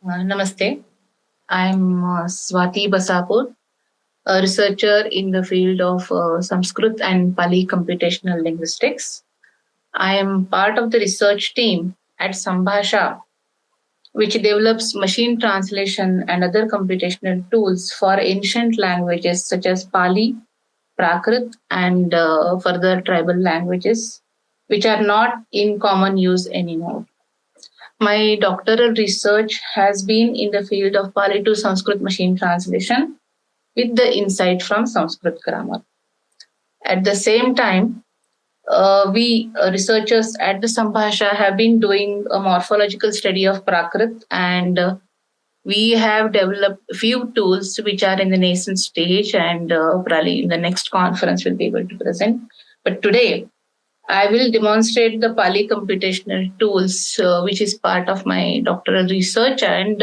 Namaste. I'm Swati Basapur, a researcher in the field of Sanskrit and Pali computational linguistics. I am part of the research team at Sambhasha, which develops machine translation and other computational tools for ancient languages such as Pali, Prakrit, and further tribal languages, which are not in common use anymore. My doctoral research has been in the field of Pali to Sanskrit machine translation with the insight from Sanskrit grammar. At the same time, we researchers at the Sambhasha have been doing a morphological study of Prakrit, and we have developed a few tools which are in the nascent stage, and probably in the next conference we'll be able to present. But today, I will demonstrate the Pali computational tools, which is part of my doctoral research and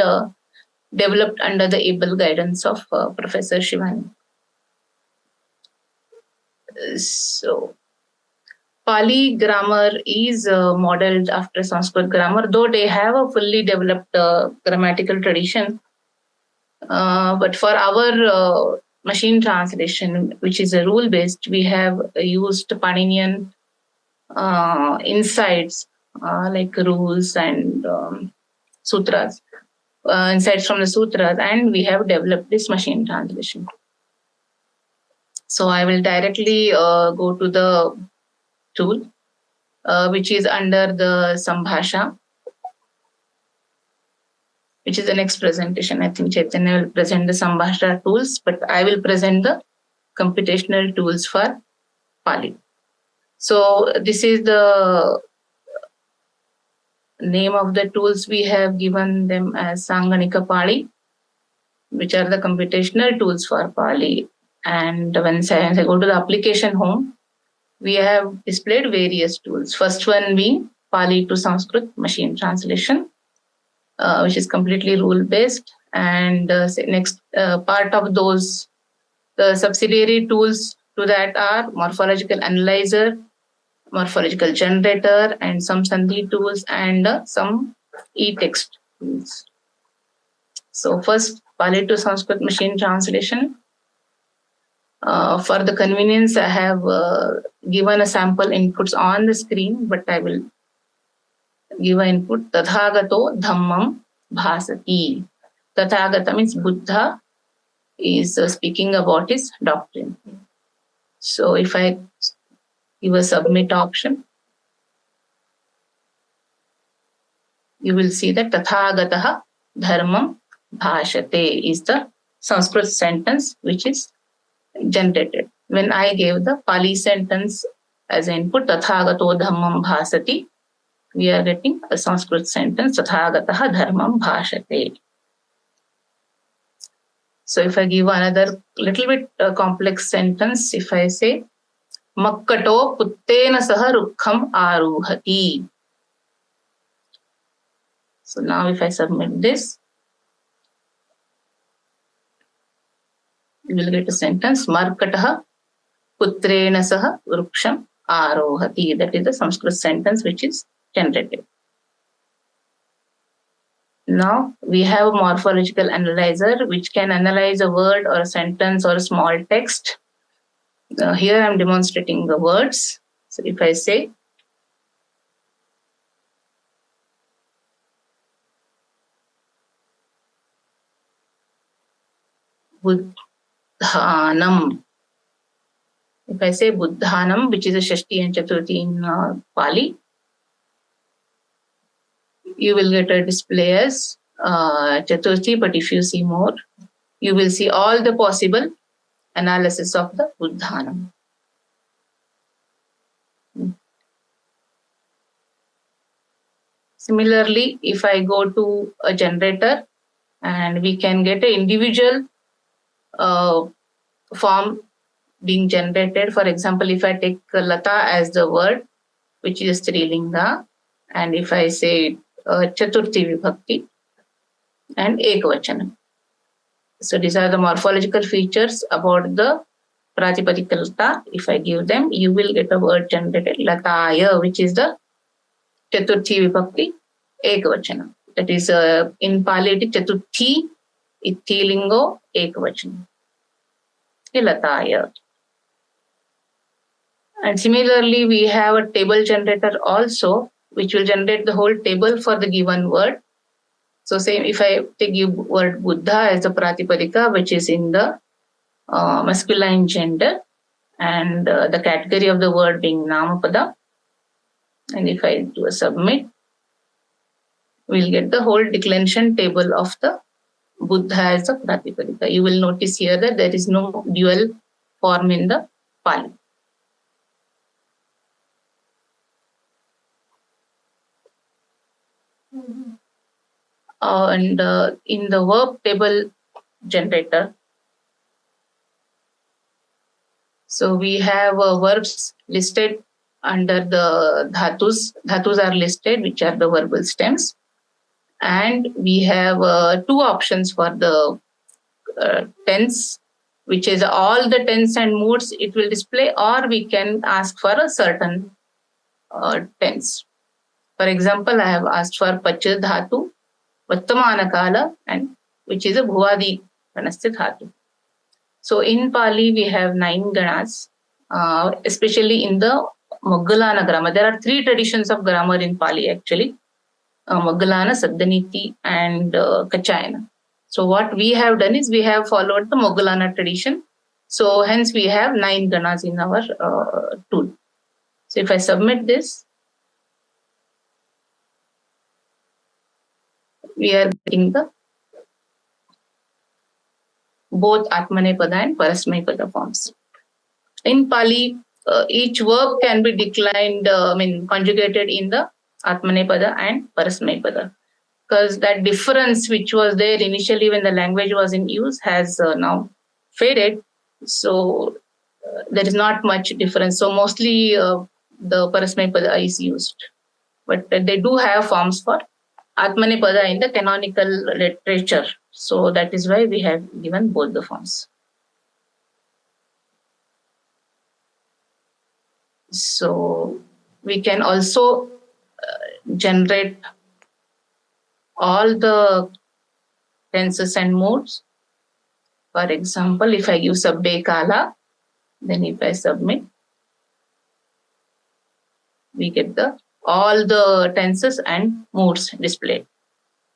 developed under the able guidance of Professor Shivani. So, Pali grammar is modeled after Sanskrit grammar, though they have a fully developed grammatical tradition. But for our machine translation, which is a rule-based, we have used Paninian insights like rules and sutras, insights from the sutras, and we have developed this machine translation. So I will directly go to the tool, which is under the Sambhasha, which is the next presentation. I think Chaitanya will present the Sambhasha tools, but I will present the computational tools for Pali. So this is the name of the tools. We have given them as Sanganika Pali, which are the computational tools for Pali. And when I go to the application home, we have displayed various tools. First one being Pali to Sanskrit machine translation, which is completely rule-based. And next part of those, the subsidiary tools to that are morphological analyzer, morphological generator, and some Sandhi tools, and some e-text tools. So first, Pali to Sanskrit machine translation. For the convenience, I have given a sample inputs on the screen, but I will give an input. Tathagato dhammam bhasati. Tathagata means Buddha is speaking about his doctrine. So if I give a submit option, you will see that Tathagataha dharmam bhashate is the Sanskrit sentence which is generated. When I gave the Pali sentence as input, Tathagato dhammam bhasati, we are getting a Sanskrit sentence, Tathagataha dharmam bhashate. So if I give another little bit complex sentence, if I say, Makkato puttena saha rukkham aruhati. So now if I submit this, you will get a sentence, Markataha putrena saha ruksham arohati. That is the Sanskrit sentence which is generated. Now we have a morphological analyzer which can analyze a word or a sentence or a small text. Here I am demonstrating the words. So if I say, Buddhanam. If I say Buddhanam, which is a Shashti and Chaturthi in Pali, you will get a display as Chaturthi, but if you see more, you will see all the possible analysis of the Buddhanam. Similarly, if I go to a generator, and we can get an individual form being generated. For example, if I take Lata as the word, which is Strilinga, and if I say Chaturthi Vibhakti and Ekvachanam. So these are the morphological features about the Pratipadika Lata. If I give them, you will get a word generated, Lataya, which is the Chaturthi Vibhakti Ekvachanam. That is in Pāli it is Chatuthi, Ithilingo, Ekavachanam. Lataya. And similarly, we have a table generator also, which will generate the whole table for the given word. So same, if I take the word Buddha as the Pratipadika, which is in the masculine gender, and the category of the word being Namapada, and if I do a submit, we'll get the whole declension table of the Buddha as the Pratipadika. You will notice here that there is no dual form in the Pāli. And in the verb table generator, so we have verbs listed under the dhatus. Dhatus are listed, which are the verbal stems. And we have two options for the tense, which is all the tense and moods it will display, or we can ask for a certain tense. For example, I have asked for Pacha Dhatu, Vattamana Kala, and which is a Bhuvadi Ganasya Dhatu. So in Pāli, we have 9 ganas, especially in the Moggallana grammar. There are 3 traditions of grammar in Pāli actually. Moggallana, Saddhaniti, and Kachayana. So what we have done is we have followed the Moggallana tradition. So hence we have 9 ganas in our tool. So if I submit this, we are getting the both Atmanepada and Parasmaipada forms. In Pāli, each verb can be declined, conjugated in the Atmanepada and Parasmaipada, because that difference which was there initially when the language was in use has now faded. So there is not much difference. So mostly the Parasmaipada is used, but they do have forms for Atmanepada in the canonical literature. So that is why we have given both the forms. So we can also generate all the tenses and modes. For example, if I use Sabbe Kala, then if I submit, we get all the tenses and moods displayed.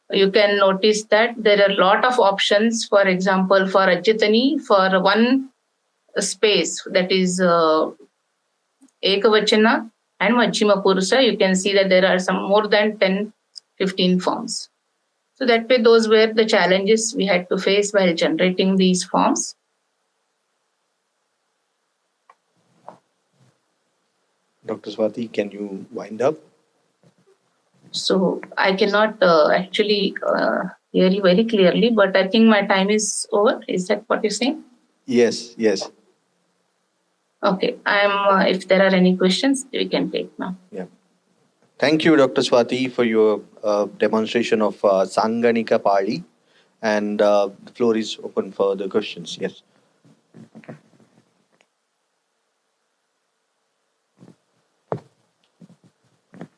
You can notice that there are a lot of options. For example, for Ajjatani, for one space, that is Ekavachana and Majjhima Purusa, you can see that there are some more than 10-15 forms. So that way, those were the challenges we had to face while generating these forms. Dr. Swati, can you wind up? So I cannot actually hear you very clearly, but I think my time is over. Is that what you're saying? Yes. Okay. If there are any questions, we can take now. Yeah. Thank you, Dr. Swati, for your demonstration of Sanganika Pāli. And the floor is open for the questions. Yes.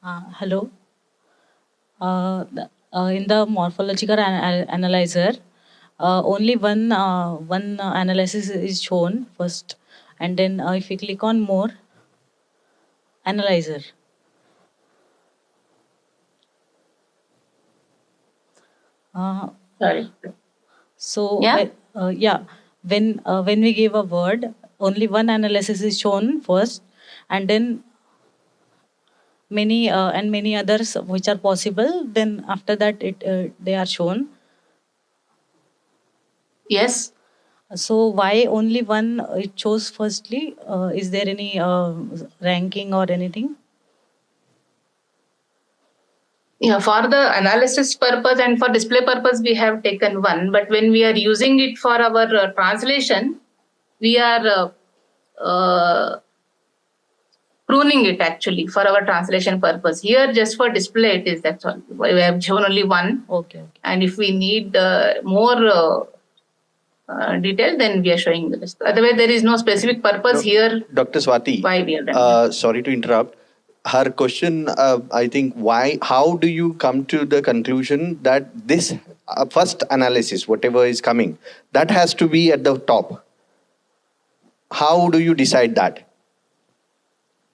Hello. In the morphological analyzer, only one analysis is shown first, and then if we click on more analyzer, Sorry. so Yeah. when we give a word, only one analysis is shown first, and then many others which are possible. Then after that, they are shown. Yes. So why only one it shows firstly? Is there any ranking or anything? Yeah, for the analysis purpose and for display purpose, we have taken one. But when we are using it for our translation, we are pruning it actually for our translation purpose. Here, just for display, that's all. We have shown only one. Okay. And if we need more detail, then we are showing the list. Otherwise, there is no specific purpose here. Dr. Swati, Why we have done sorry to interrupt. her question, I think, how do you come to the conclusion that this first analysis, whatever is coming, that has to be at the top? How do you decide that?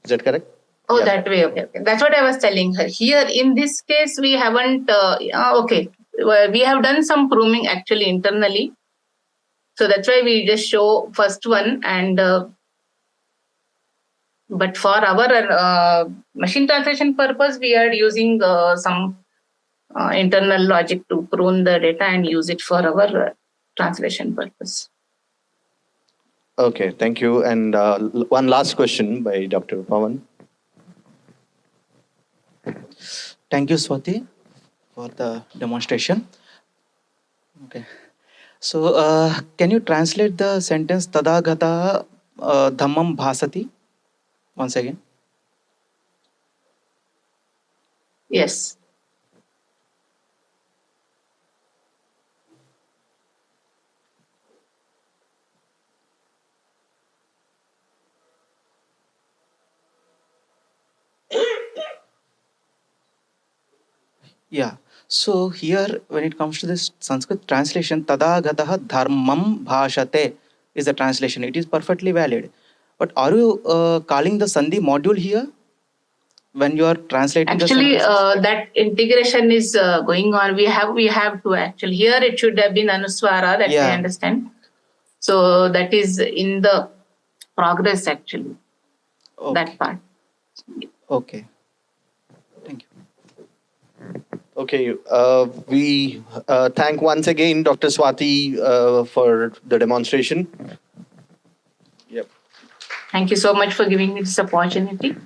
Is that correct? Oh, Yeah. that way. Okay. That's what I was telling her. Here, in this case, we haven't, okay. Well, we have done some pruning actually internally. So that's why we just show first one. And but for our machine translation purpose, we are using some internal logic to prune the data and use it for our translation purpose. Okay, thank you. And one last question by Dr. Pawan. Thank you, Swati, for the demonstration. Okay. So, can you translate the sentence Tadagata Dhammam Bhasati once again? Yes. Yeah. So here, when it comes to this Sanskrit translation, Tadagatah Dharmam Bhashate is the translation. It is perfectly valid. But are you calling the Sandhi module here when you are translating Actually, the sentences? that integration is going on. We have to actually. Here it should have been Anuswara, that Yeah. we understand. So that is in the progress actually. Okay. That part. Okay. Thank you. Okay, we thank once again Dr. Swati for the demonstration. Yep. Thank you so much for giving me this opportunity.